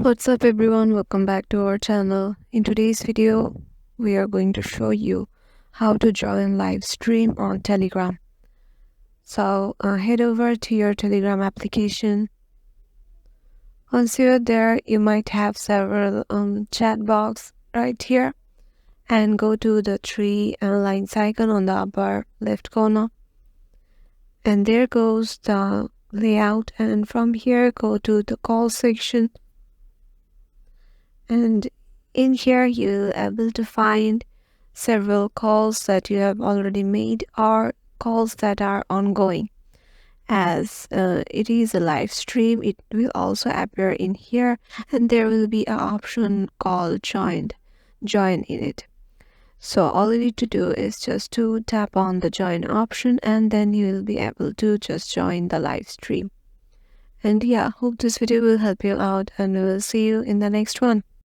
What's up everyone, welcome back to our channel. In today's video, we are going to show you how to join live stream on Telegram. So head over to your Telegram application. Once you're there, you might have several chat box right here, and go to the three lines icon on the upper left corner, and there goes the layout, and from here go to the call section. And in here you'll able to find several calls that you have already made or calls that are ongoing. As it is a live stream, it will also appear in here, and there will be an option called join in it. So all you need to do is just to tap on the join option, and then you will be able to just join the live stream. And yeah, hope this video will help you out, and we will see you in the next one.